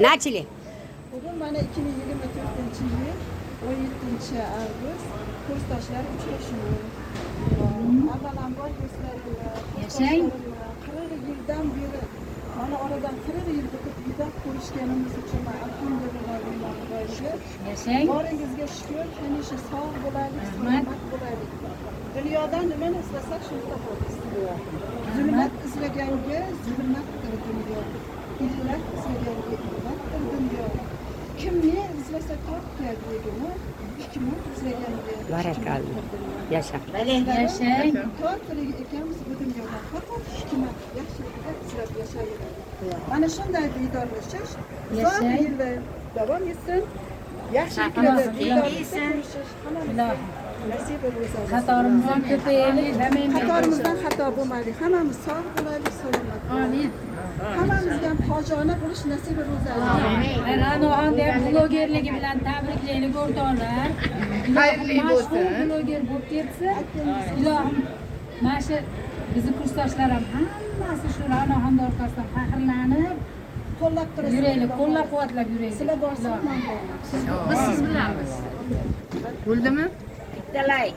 Nachili. Bugün bana 2024 yıl 17 Ağustos kursdaşlar uchrashuvi. Avvalambor Yashang. 40 yildan beri mana oradan 40 yil o'tib uyda ko'rishganimiz uchun alhamdulillah Xudoga. Yashang. Boringizga shukur, hamisha sog' bo'laylik, salomat bo'laylik. Dunyodan nimani istasak shuni topamiz. Zulmat izlaganga zulmatdir dunyo. Illat izlaganga illatdir dunyo. Kimni izlasa topga degani, hikmat izlaganga Barakallah. Yasha. Yashang. To'g'ri ekanmiz bu dunyoda faqat hikmat, yaxshilikda izlab yashaylik. Mana shunday diydorlashish uzoq yillar davom etsin. Yaxshiliklarda diydorlashib hammamizga nasib bo'lsin. Xatorimizdan ko'payaylik, Xatorimizdan xato bo'lmaylik. Hammamiz sog' bo'laylik, salomat bo'laylik. Hammamizga fojona bo'lish nasib bo'lsin. Ranoxon deb blogerligi bilan tabriklaylik o'rtoqlar. Xayrli bo'lsin. Bloger bo'lib ketsa, ilohim mana shu bizni kursdoshlar ham hammasi shu Ranoxon orqasidan faxrlanib Qo'llab turasiz. yuraylik, qo'llab-quvvatlab yuraylik. Sizlar borsiz, men borman. Biz siz bilamiz. Bo'ldimi? Bitta like.